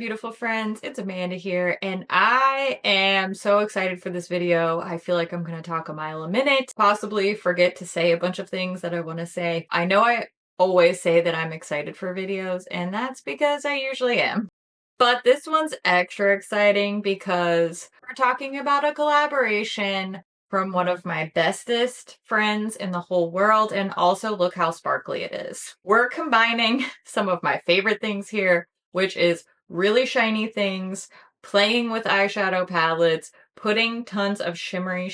beautiful friends, it's Amanda here, and I am so excited for this video. I feel like I'm going to talk a mile a minute, possibly forget to say a bunch of things that I want to say. I know I always say that I'm excited for videos, and that's because I usually am. But this one's extra exciting because we're talking about a collaboration from one of my bestest friends in the whole world, and also look how sparkly it is. We're combining some of my favorite things here, which is really shiny things, playing with eyeshadow palettes, putting tons of shimmery,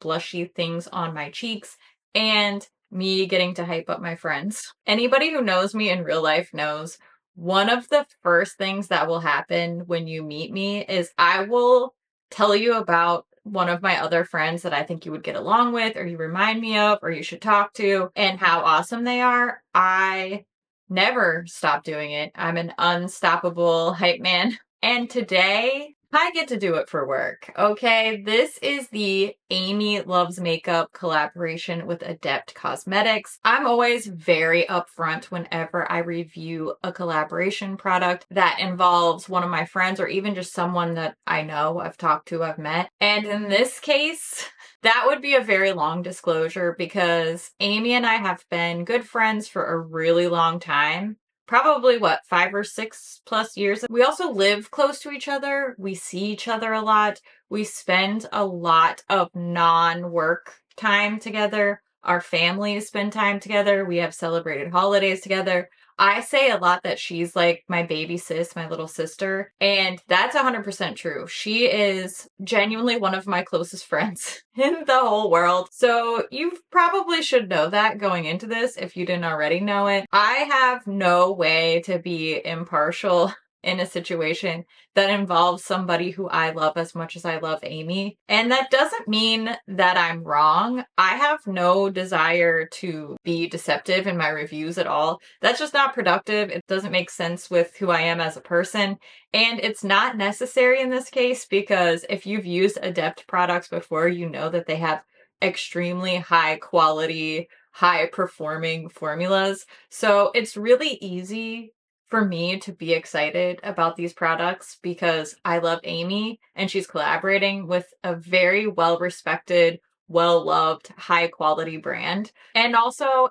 blushy things on my cheeks, and me getting to hype up my friends. Anybody who knows me in real life knows one of the first things that will happen when you meet me is I will tell you about one of my other friends that I think you would get along with, or you remind me of, or you should talk to, and how awesome they are. I never stop doing it. I'm an unstoppable hype man. And today, I get to do it for work, okay? This is the Amy Loves Makeup collaboration with ADEPT Cosmetics. I'm always very upfront whenever I review a collaboration product that involves one of my friends or even just someone that I know, I've talked to, I've met. And in this case, that would be a very long disclosure because Amy and I have been good friends for a really long time. Probably what, 5 or 6 plus years. We also live close to each other. We see each other a lot. We spend a lot of non-work time together. Our families spend time together. We have celebrated holidays together. I say a lot that she's like my baby sis, my little sister, and that's 100% true. She is genuinely one of my closest friends in the whole world. So you probably should know that going into this if you didn't already know it. I have no way to be impartial in a situation that involves somebody who I love as much as I love Amy. And that doesn't mean that I'm wrong. I have no desire to be deceptive in my reviews at all. That's just not productive. It doesn't make sense with who I am as a person. And it's not necessary in this case because if you've used ADEPT products before, you know that they have extremely high quality, high performing formulas. So it's really easy for me to be excited about these products because I love Amy and she's collaborating with a very well-respected, well-loved, high-quality brand. And also,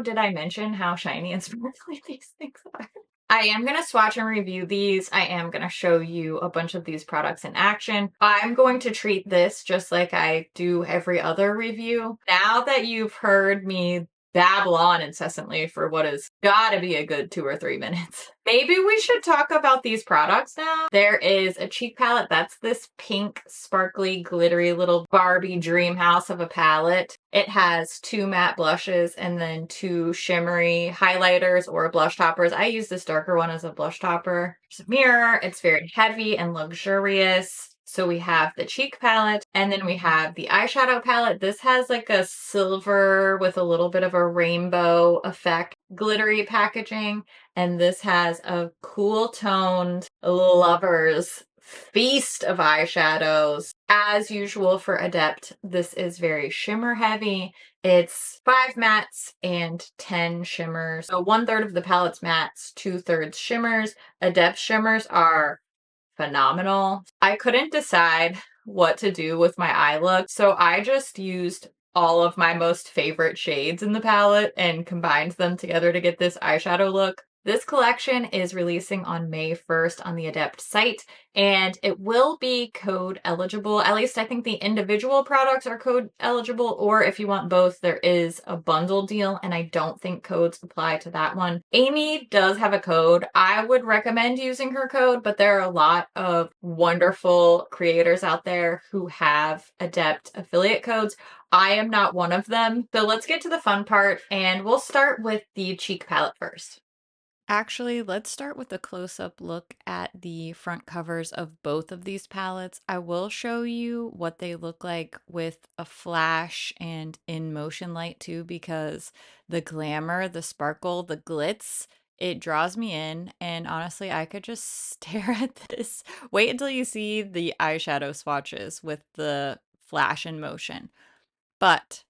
did I mention how shiny and sparkly these things are? I am going to swatch and review these. I am going to show you a bunch of these products in action. I'm going to treat this just like I do every other review. Now that you've heard me babble on incessantly for what has gotta be a good 2 or 3 minutes, maybe we should talk about these products now. There is a cheek palette. That's this pink, sparkly, glittery little Barbie dream house of a palette. It has 2 matte blushes and then 2 shimmery highlighters or blush toppers. I use this darker one as a blush topper. There's a mirror. It's very heavy and luxurious. So we have the cheek palette, and then we have the eyeshadow palette. This has like a silver with a little bit of a rainbow effect, glittery packaging. And this has a cool toned Lover's feast of eyeshadows. As usual for ADEPT, this is very shimmer heavy. It's 5 mattes and 10 shimmers. So 1/3 of the palette's mattes, 2/3 shimmers. ADEPT shimmers are phenomenal. I couldn't decide what to do with my eye look, so I just used all of my most favorite shades in the palette and combined them together to get this eyeshadow look. This collection is releasing on May 1st on the ADEPT site, and it will be code eligible. At least I think the individual products are code eligible, or if you want both, there is a bundle deal, and I don't think codes apply to that one. Amy does have a code. I would recommend using her code, but there are a lot of wonderful creators out there who have ADEPT affiliate codes. I am not one of them. So let's get to the fun part, and we'll start with the cheek palette first. Actually, let's start with a close-up look at the front covers of both of these palettes. I will show you what they look like with a flash and in motion light too, because the glamour, the sparkle, the glitz, it draws me in, and honestly, I could just stare at this. Wait until you see the eyeshadow swatches with the flash in motion. But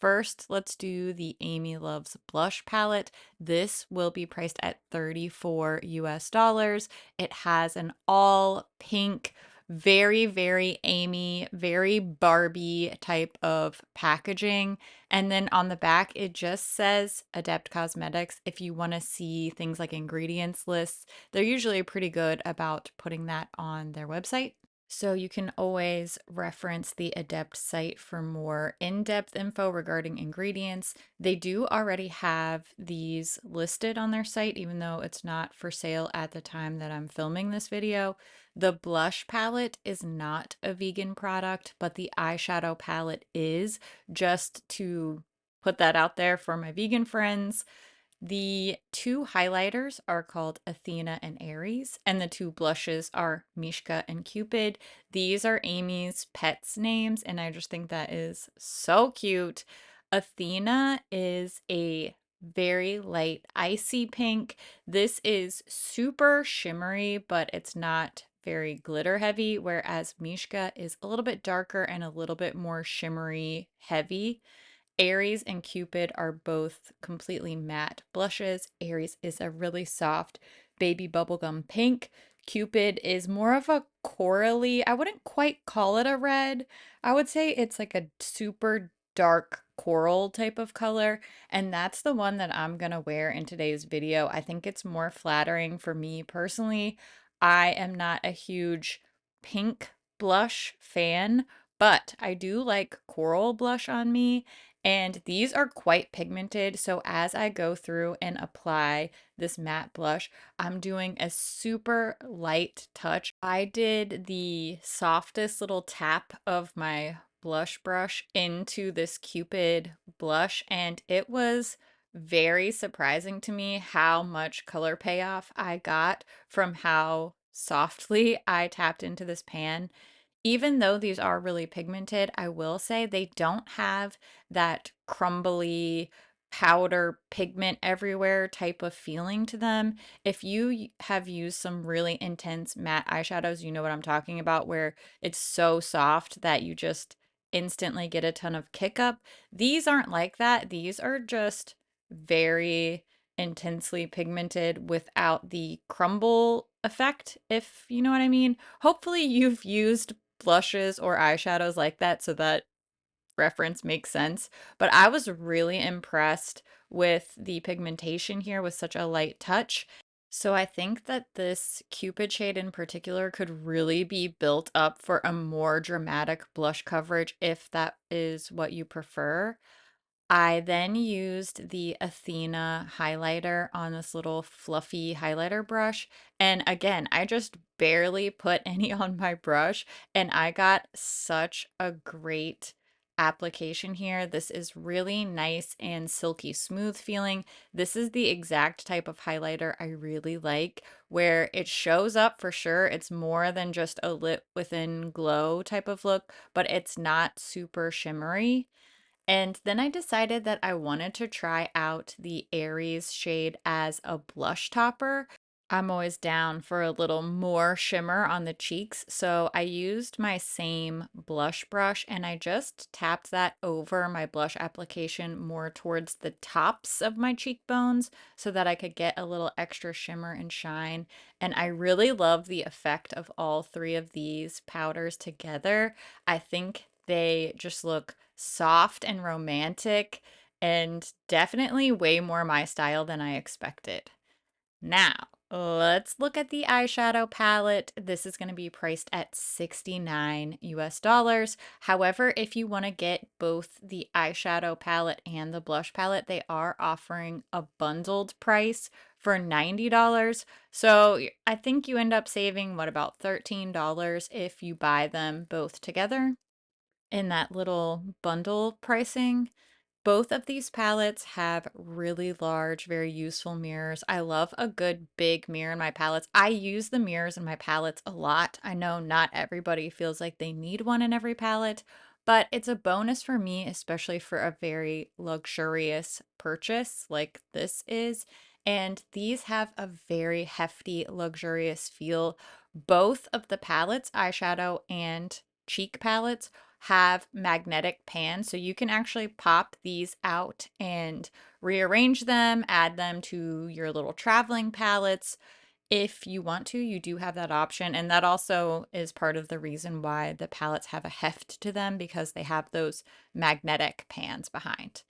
First, let's do the Amy Loves Blush palette. This will be priced at 34 US dollars. It has an all pink, very, very Amy, very Barbie type of packaging. And then on the back, it just says Adept Cosmetics. If you want to see things like ingredients lists, they're usually pretty good about putting that on their website. So you can always reference the ADEPT site for more in-depth info regarding ingredients. They do already have these listed on their site, even though it's not for sale at the time that I'm filming this video. The blush palette is not a vegan product, but the eyeshadow palette is, just to put that out there for my vegan friends. The two highlighters are called Athena and Aries, and the two blushes are Mishka and Cupid. These are Amy's pets' names, and I just think that is so cute. Athena is a very light icy pink. This is super shimmery, but it's not very glitter heavy, whereas Mishka is a little bit darker and a little bit more shimmery heavy. Aries and Cupid are both completely matte blushes. Aries is a really soft baby bubblegum pink. Cupid is more of a corally. I wouldn't quite call it a red. I would say it's like a super dark coral type of color, and that's the one that I'm gonna wear in today's video. I think it's more flattering for me personally. I am not a huge pink blush fan, but I do like coral blush on me, and these are quite pigmented. So as I go through and apply this matte blush, I'm doing a super light touch. I did the softest little tap of my blush brush into this Cupid blush, and it was very surprising to me how much color payoff I got from how softly I tapped into this pan. Even though these are really pigmented, I will say they don't have that crumbly powder pigment everywhere type of feeling to them. If you have used some really intense matte eyeshadows, you know what I'm talking about, where it's so soft that you just instantly get a ton of kick up. These aren't like that. These are just very intensely pigmented without the crumble effect, if you know what I mean. Hopefully you've used blushes or eyeshadows like that so that reference makes sense. But I was really impressed with the pigmentation here with such a light touch. So I think that this Cupid shade in particular could really be built up for a more dramatic blush coverage if that is what you prefer. I then used the Athena highlighter on this little fluffy highlighter brush. And again, I just barely put any on my brush, and I got such a great application here. This is really nice and silky smooth feeling. This is the exact type of highlighter I really like, where it shows up for sure. It's more than just a lit within glow type of look, but it's not super shimmery. And then I decided that I wanted to try out the Aries shade as a blush topper. I'm always down for a little more shimmer on the cheeks, so I used my same blush brush and I just tapped that over my blush application more towards the tops of my cheekbones so that I could get a little extra shimmer and shine. And I really love the effect of all three of these powders together. I think they just look soft and romantic and definitely way more my style than I expected. Now, let's look at the eyeshadow palette. This is going to be priced at 69 US dollars. However, if you want to get both the eyeshadow palette and the blush palette, they are offering a bundled price for $90. So I think you end up saving, what, about $13 if you buy them both together in that little bundle pricing. Both of these palettes have really large, very useful mirrors. I love a good big mirror in my palettes. I use the mirrors in my palettes a lot. I know not everybody feels like they need one in every palette, but it's a bonus for me, especially for a very luxurious purchase like this is. And these have a very hefty, luxurious feel. Both of the palettes, eyeshadow and cheek palettes, have magnetic pans, so you can actually pop these out and rearrange them, add them to your little traveling palettes. If you want to, you do have that option, and that also is part of the reason why the palettes have a heft to them, because they have those magnetic pans behind.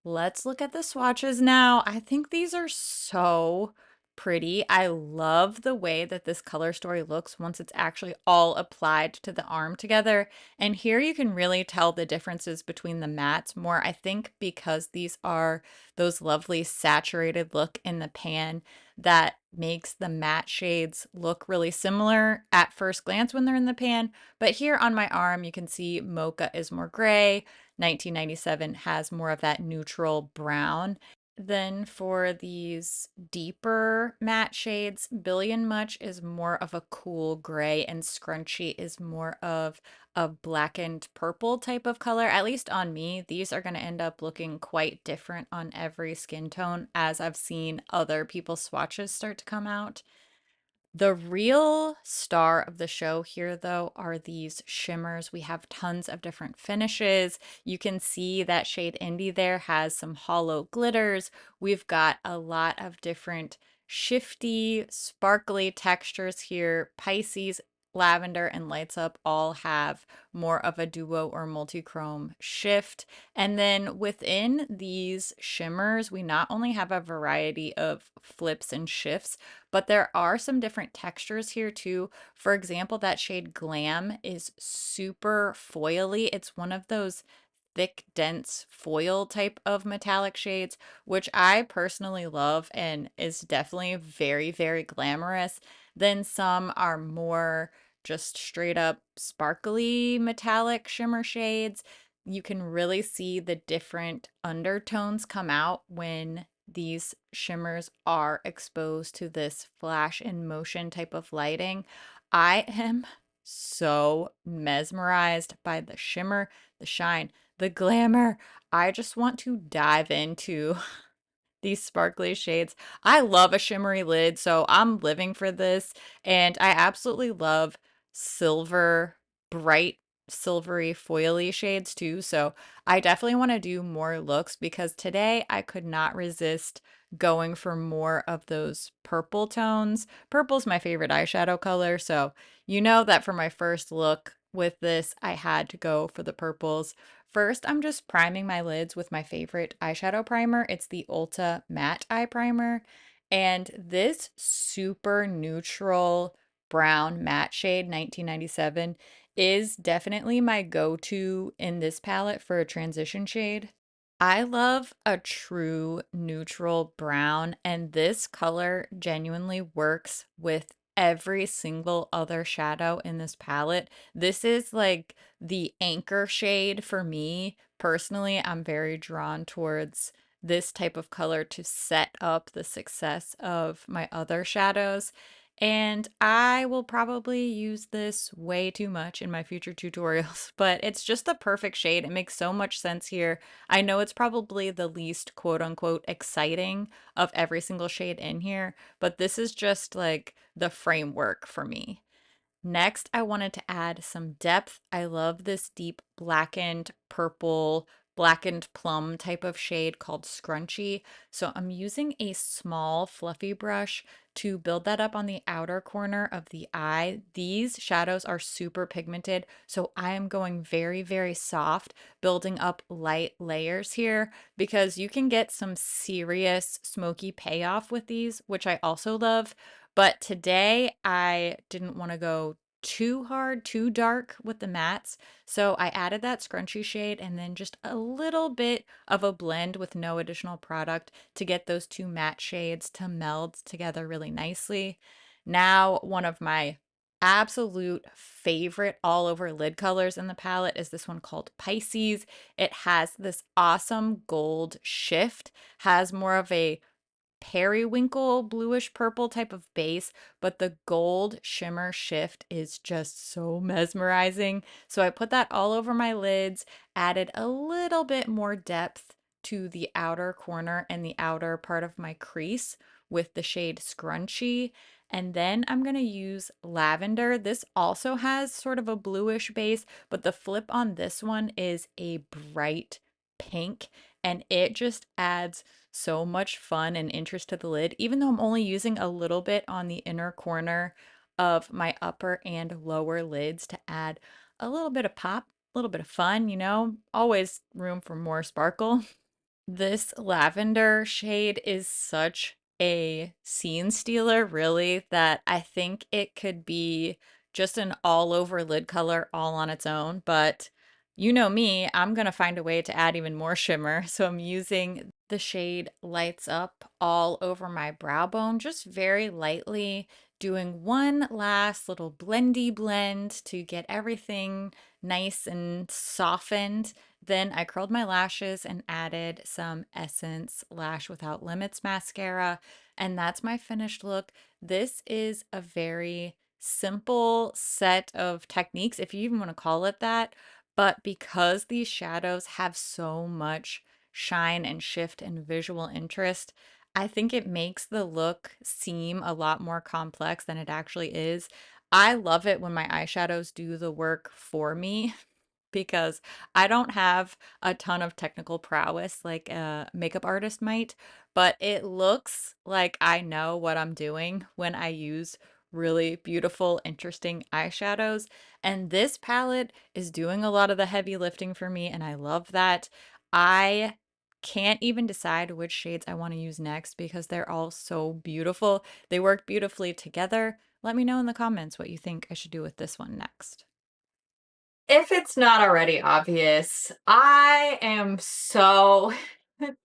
Let's look at the swatches now. I think these are so pretty. I love the way that this color story looks once it's actually all applied to the arm together. And here you can really tell the differences between the mattes more, I think, because these are those lovely saturated look in the pan that makes the matte shades look really similar at first glance when they're in the pan. But here on my arm, you can see Mocha is more gray, 1997 has more of that neutral brown. Then for these deeper matte shades, Billion Much is more of a cool gray, and Scrunchy is more of a blackened purple type of color. At least on me, these are going to end up looking quite different on every skin tone as I've seen other people's swatches start to come out. The real star of the show here, though, are these shimmers. We have tons of different finishes. You can see that shade Indie there has some hollow glitters. We've got a lot of different shifty, sparkly textures here. Pisces, Lavender, and Lights Up all have more of a duo or multi-chrome shift. And then within these shimmers, we not only have a variety of flips and shifts, but there are some different textures here too. For example, that shade Glam is super foily. It's one of those thick, dense foil type of metallic shades, which I personally love and is definitely very, very glamorous. Then some are more just straight up sparkly metallic shimmer shades. You can really see the different undertones come out when these shimmers are exposed to this flash in motion type of lighting. I am so mesmerized by the shimmer, the shine, the glamour. I just want to dive into these sparkly shades. I love a shimmery lid, so I'm living for this. And I absolutely love silver, bright, silvery, foily shades too. So I definitely want to do more looks because today I could not resist going for more of those purple tones. Purple's my favorite eyeshadow color, so you know that for my first look with this, I had to go for the purples. First, I'm just priming my lids with my favorite eyeshadow primer. It's the Ulta Matte Eye Primer. And this super neutral brown matte shade, 1997, is definitely my go-to in this palette for a transition shade. I love a true neutral brown, and this color genuinely works with every single other shadow in this palette. This is like the anchor shade for me. Personally, I'm very drawn towards this type of color to set up the success of my other shadows. And I will probably use this way too much in my future tutorials, but it's just the perfect shade. It makes so much sense here. I know it's probably the least quote unquote exciting of every single shade in here, but this is just like the framework for me. Next, I wanted to add some depth. I love this deep blackened purple, blackened plum type of shade called Scrunchy. So I'm using a small fluffy brush to build that up on the outer corner of the eye. These shadows are super pigmented, so I am going very, very soft, building up light layers here because you can get some serious smoky payoff with these, which I also love. But today I didn't want to go too hard, too dark with the mattes. So I added that scrunchy shade and then just a little bit of a blend with no additional product to get those two matte shades to meld together really nicely. Now, one of my absolute favorite all over lid colors in the palette is this one called Pisces. It has this awesome gold shift, has more of a periwinkle bluish purple type of base, but the gold shimmer shift is just so mesmerizing. So I put that all over my lids, added a little bit more depth to the outer corner and the outer part of my crease with the shade Scrunchy. And then I'm going to use Lavender. This also has sort of a bluish base, but the flip on this one is a bright pink, and it just adds so much fun and interest to the lid, even though I'm only using a little bit on the inner corner of my upper and lower lids to add a little bit of pop, a little bit of fun, always room for more sparkle. This lavender shade is such a scene stealer, really, that I think it could be just an all over lid color all on its own. But you know me, I'm going to find a way to add even more shimmer. So I'm using the shade Lights Up all over my brow bone, just very lightly, doing one last little blendy blend to get everything nice and softened. Then I curled my lashes and added some Essence Lash Without Limits mascara, and that's my finished look. This is a very simple set of techniques, if you even want to call it that, but because these shadows have so much shine and shift and visual interest, I think it makes the look seem a lot more complex than it actually is. I love it when my eyeshadows do the work for me because I don't have a ton of technical prowess like a makeup artist might, but it looks like I know what I'm doing when I use really beautiful, interesting eyeshadows. And this palette is doing a lot of the heavy lifting for me, and I love that. I can't even decide which shades I want to use next because they're all so beautiful. They work beautifully together. Let me know in the comments what you think I should do with this one next. If it's not already obvious, I am so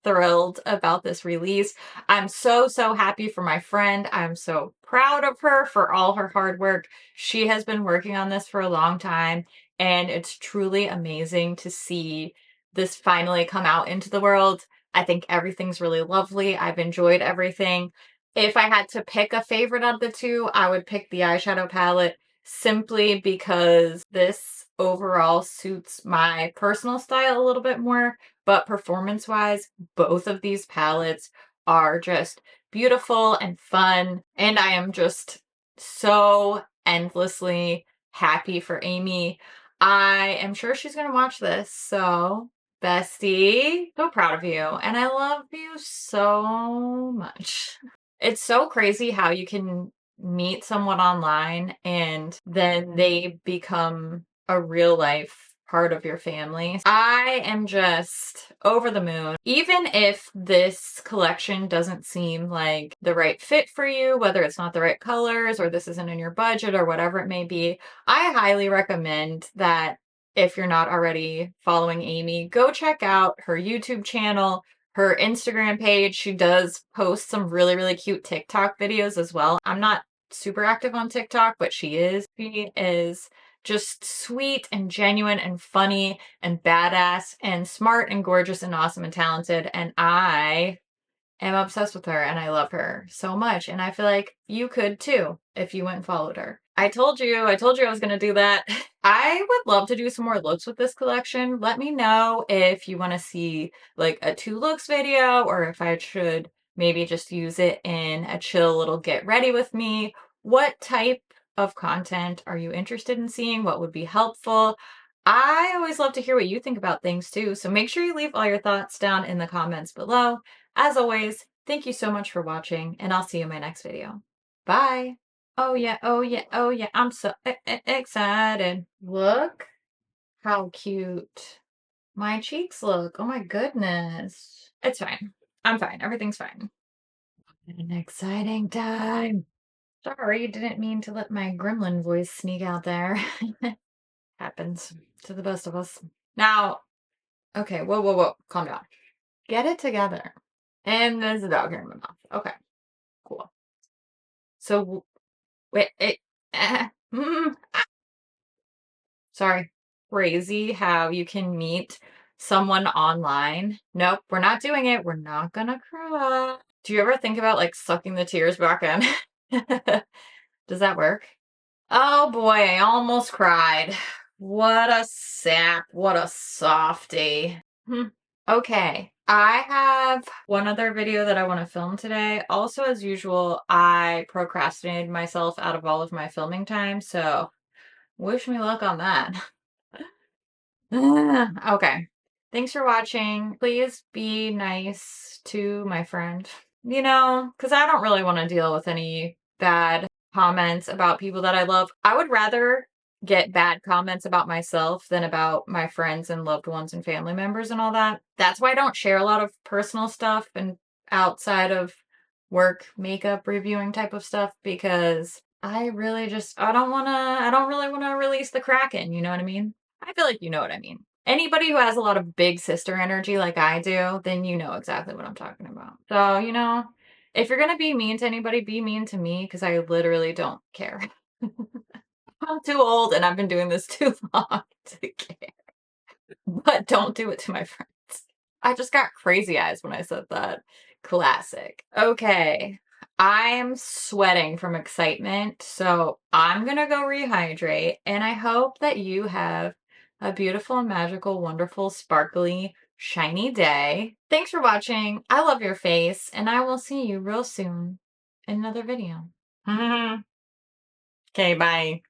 thrilled about this release. I'm so, so happy for my friend. I'm so proud of her for all her hard work. She has been working on this for a long time, and it's truly amazing to see this finally come out into the world. I think everything's really lovely. I've enjoyed everything. If I had to pick a favorite of the two, I would pick the eyeshadow palette simply because this overall suits my personal style a little bit more. But performance wise, both of these palettes are just beautiful and fun. And I am just so endlessly happy for Amy. I am sure she's going to watch this. So, bestie, so proud of you. And I love you so much. It's so crazy how you can meet someone online and then they become a real life part of your family. I am just over the moon. Even if this collection doesn't seem like the right fit for you, whether it's not the right colors or this isn't in your budget or whatever it may be, I highly recommend that if you're not already following Amy, go check out her YouTube channel, her Instagram page. She does post some really, really cute TikTok videos as well. I'm not super active on TikTok, but she is. She is just sweet and genuine and funny and badass and smart and gorgeous and awesome and talented. And I am obsessed with her and I love her so much. And I feel like you could too if you went and followed her. I told you I was going to do that. I would love to do some more looks with this collection. Let me know if you want to see like a 2 looks video or if I should maybe just use it in a chill little get ready with me. What type of content are you interested in seeing? What would be helpful? I always love to hear what you think about things too. So make sure you leave all your thoughts down in the comments below. As always, thank you so much for watching, and I'll see you in my next video. Bye! Oh yeah, oh yeah, oh yeah, I'm so excited. Look how cute my cheeks look. Oh my goodness. It's fine. I'm fine. Everything's fine. An exciting time. Sorry, didn't mean to let my gremlin voice sneak out there. Happens to the best of us. Now, okay, whoa, whoa, whoa, calm down. Get it together. And there's a dog here in my mouth. Okay, cool. So, wait, mm, sorry. Crazy how you can meet someone online. Nope, we're not doing it. We're not gonna cry. Do you ever think about like sucking the tears back in? Does that work? Oh boy, I almost cried. What a sap. What a softie. Okay, I have one other video that I want to film today. Also, as usual, I procrastinated myself out of all of my filming time, so wish me luck on that. Okay. Thanks for watching. Please be nice to my friend. Because I don't really want to deal with any bad comments about people that I love. I would rather get bad comments about myself than about my friends and loved ones and family members and all that. That's why I don't share a lot of personal stuff and outside of work makeup reviewing type of stuff because I don't really want to release the Kraken, you know what I mean? I feel like you know what I mean. Anybody who has a lot of big sister energy like I do, then you know exactly what I'm talking about. So, if you're gonna be mean to anybody, be mean to me because I literally don't care. I'm too old and I've been doing this too long to care. But don't do it to my friends. I just got crazy eyes when I said that. Classic. Okay. I'm sweating from excitement, so I'm gonna go rehydrate, and I hope that you have a beautiful, magical, wonderful, sparkly, shiny day. Thanks for watching. I love your face, and I will see you real soon in another video. Okay, bye.